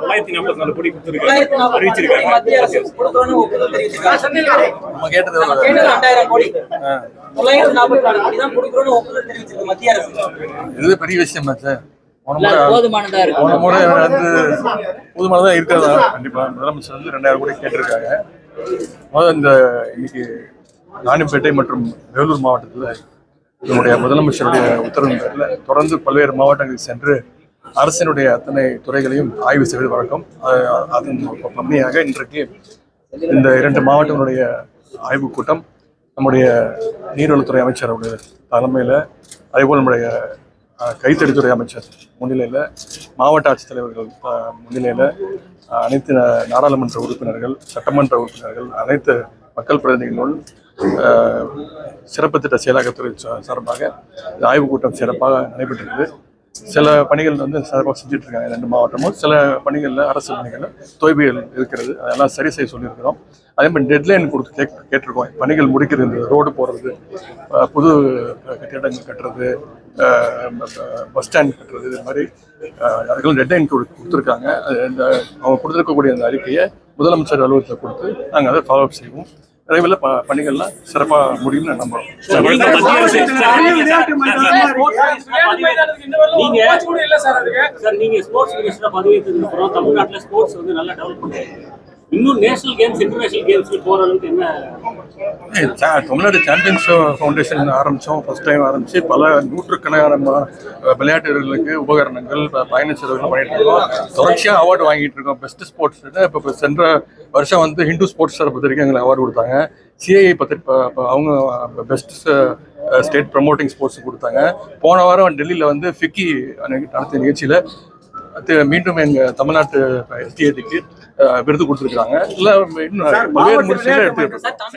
944 கோடி அறிவிச்சிருக்காங்க. மத்திய அரசு கொடுக்கணும்னு ஒப்புதல் தெரிவிச்சிருக்காங்க. நம்ம கேட்டது 2000 கோடி 944 கோடி தான் கொடுக்கணும்னு ஒப்புதல் தெரிவிச்சிருக்கு மத்திய அரசு. இது பெரிய விஷயம் சார். போதுமானதா இருக்கு. போன முறை வந்து போதுமானதா இருக்கிறதா கண்டிப்பா முதலமைச்சர் வந்து 2000 கோடி கேட்டிருக்காங்க. இந்த இன்னைக்கு ராணிப்பேட்டை மற்றும் வேலூர் மாவட்டத்தில் நம்முடைய முதலமைச்சருடைய உத்தரவின் பேரில் தொடர்ந்து பல்வேறு மாவட்டங்களில் சென்று அரசினுடைய அத்தனை துறைகளையும் ஆய்வு செய்வது வழக்கம். அதன் பன்மையாக இன்றைக்கு இந்த 2 மாவட்டங்களுடைய ஆய்வுக் கூட்டம் நம்முடைய நீர்வளத்துறை அமைச்சருடைய தலைமையில், அதேபோல் நம்முடைய கைத்தறித்துறை அமைச்சர் முன்னிலையில், மாவட்ட ஆட்சித்தலைவர்கள் முன்னிலையில், அனைத்து நாடாளுமன்ற உறுப்பினர்கள், சட்டமன்ற உறுப்பினர்கள், அனைத்து மக்கள் பிரதிநிதிகளுடன் சிறப்பு திட்ட செயலாக்கத்துறை சார்பாக இந்த ஆய்வுக் கூட்டம் சிறப்பாக நடைபெற்றிருக்குது. சில பணிகள் வந்து சிறப்பாக செஞ்சுட்டு இருக்காங்க 2 மாவட்டமும். சில பணிகளில் அரசு பணிகளில் தொய்வுகள் இருக்கிறது, அதெல்லாம் சரி செய்ய சொல்லியிருக்கிறோம். அதே மாதிரி டெட்லைன் கொடுத்து கேட்டிருக்கோம். பணிகள் முடிக்கிறது, இந்த ரோடு போடுறது, புது கட்டிடங்கள் கட்டுறது, பஸ் ஸ்டாண்ட் கட்டுறது, இது மாதிரி அதுக்கெல்லாம் டெட்லைன் கொடுத்துருக்காங்க. அவங்க கொடுத்துருக்கக்கூடிய அந்த அறிக்கையை முதலமைச்சர் அலுவலகத்தில் கொடுத்து நாங்கள் அதை ஃபாலோ அப் செய்வோம். விரைவில் பணிகள்லாம் சிறப்பாக முடியும்னு நம்புறோம். நீங்க ஸ்போர்ட்ஸ் மினிஸ்டரா பதவியேற்றதுக்கு அப்புறம் தமிழ்நாட்டில் ஸ்போர்ட்ஸ் வந்து நல்லா டெவலப் பண்ணுறாங்க. இன்னும் நேஷனல் கேம்ஸ், இன்டர்நேஷனல் கேம்ஸ்ல போற அளவுக்கு என்ன? தமிழ்நாடு சாம்பியன்ஸ் ஃபவுண்டேஷன் ஆரம்பித்தோம். ஃபர்ஸ்ட் டைம் ஆரம்பித்து பல நூற்றுக்கணக்கான விளையாட்டு வீரர்களுக்கு உபகரணங்கள், பயண செலவுகள் பண்ணிட்டு இருக்கோம். தொடர்ச்சியாக அவார்டு வாங்கிட்டு இருக்கோம். பெஸ்ட் ஸ்போர்ட்ஸ் இப்போ சென்ற வருஷம் வந்து ஹிந்து ஸ்போர்ட்ஸ் பொறுத்த வரைக்கும் எங்களுக்கு அவார்டு கொடுத்தாங்க. சிஐஐ அவங்க பெஸ்ட் ஸ்டேட் ப்ரமோட்டிங் ஸ்போர்ட்ஸ் கொடுத்தாங்க. போன வாரம் டெல்லியில் வந்து ஃபிக்கி நடத்திய நிகழ்ச்சியில் மீண்டும் எங்கள் தமிழ்நாட்டு எஸ்டிஏடிக்கு விருது கொடுத்துருக்காங்க. இல்லை இன்னும் பல்வேறு முயற்சிகளை எடுத்துக்கிட்டு இருக்கோம்.